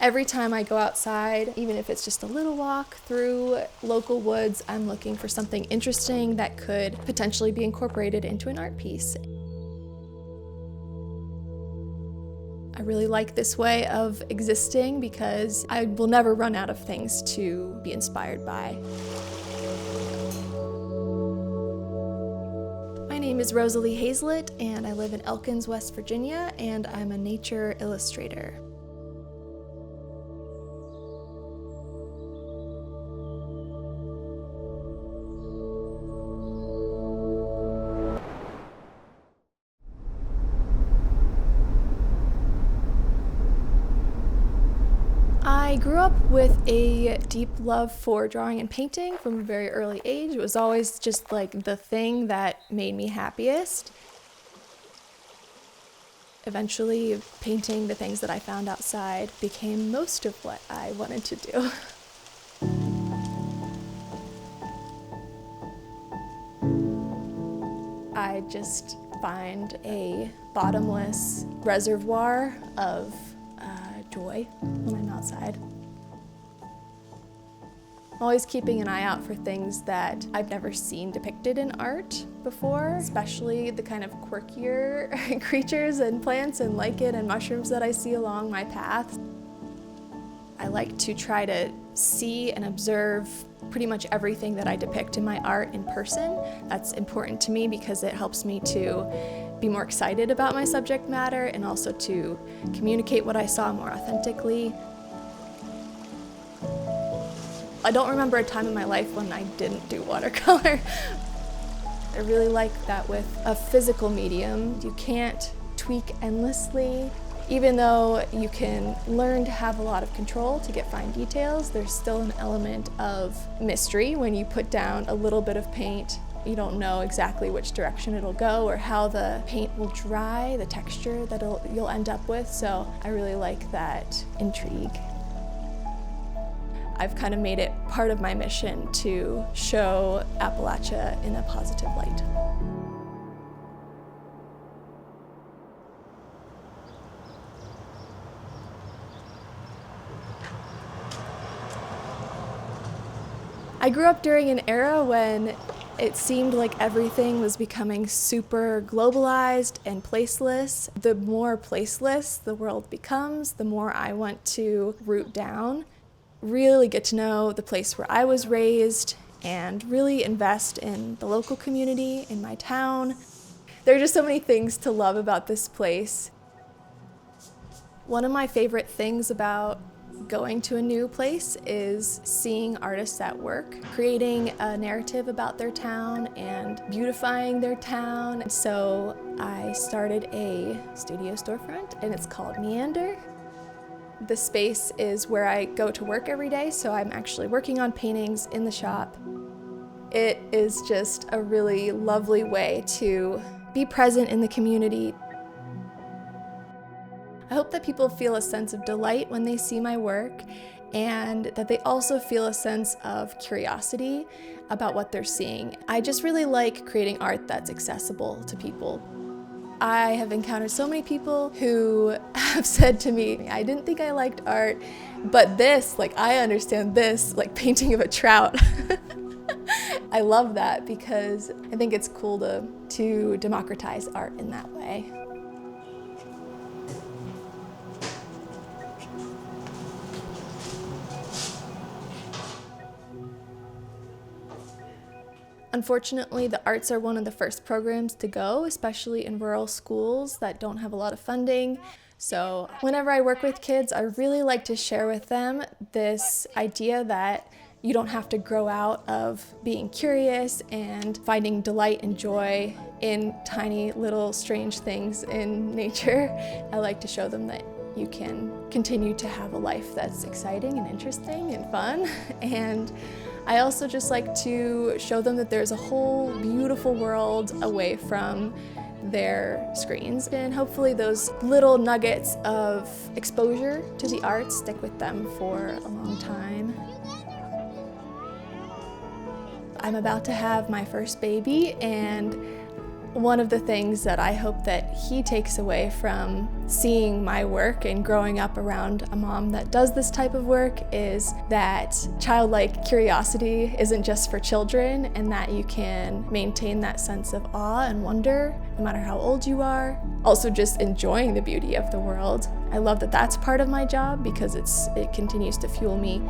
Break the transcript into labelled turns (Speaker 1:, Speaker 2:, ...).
Speaker 1: Every time I go outside, even if it's just a little walk through local woods, I'm looking for something interesting that could potentially be incorporated into an art piece. I really like this way of existing because I will never run out of things to be inspired by. My name is Rosalie HAIZLETT, and I live in Elkins, West Virginia, and I'm a nature illustrator. I grew up with a deep love for drawing and painting from a very early age. It was always just like the thing that made me happiest. Eventually, painting the things that I found outside became most of what I wanted to do. I just find a bottomless reservoir of joy when I'm outside. I'm always keeping an eye out for things that I've never seen depicted in art before, especially the kind of quirkier creatures and plants and lichen and mushrooms that I see along my path. I like to try to see and observe pretty much everything that I depict in my art in person. That's important to me because it helps me to be more excited about my subject matter and also to communicate what I saw more authentically. I don't remember a time in my life when I didn't do watercolor. I really like that with a physical medium, you can't tweak endlessly. Even though you can learn to have a lot of control to get fine details, there's still an element of mystery when you put down a little bit of paint. You don't know exactly which direction it'll go or how the paint will dry, the texture that you'll end up with, so I really like that intrigue. I've kind of made it part of my mission to show Appalachia in a positive light. I grew up during an era when it seemed like everything was becoming super globalized and placeless. The more placeless the world becomes, the more I want to root down, really get to know the place where I was raised, and really invest in the local community, in my town. There are just so many things to love about this place. One of my favorite things about going to a new place is seeing artists at work, creating a narrative about their town and beautifying their town. So I started a studio storefront and it's called Meander. The space is where I go to work every day, so I'm actually working on paintings in the shop. It is just a really lovely way to be present in the community. I hope that people feel a sense of delight when they see my work, and that they also feel a sense of curiosity about what they're seeing. I just really like creating art that's accessible to people. I have encountered so many people who have said to me, I didn't think I liked art, but this, like I understand this, like painting of a trout. I love that because I think it's cool to democratize art in that way. Unfortunately, the arts are one of the first programs to go, especially in rural schools that don't have a lot of funding. So whenever I work with kids, I really like to share with them this idea that you don't have to grow out of being curious and finding delight and joy in tiny little strange things in nature. I like to show them that you can continue to have a life that's exciting and interesting and fun. And I also just like to show them that there's a whole beautiful world away from their screens, and hopefully those little nuggets of exposure to the arts stick with them for a long time. I'm about to have my first baby, and One of the things that I hope that he takes away from seeing my work and growing up around a mom that does this type of work is that childlike curiosity isn't just for children, and that you can maintain that sense of awe and wonder no matter how old you are. Also just enjoying the beauty of the world. I love that that's part of my job because it continues to fuel me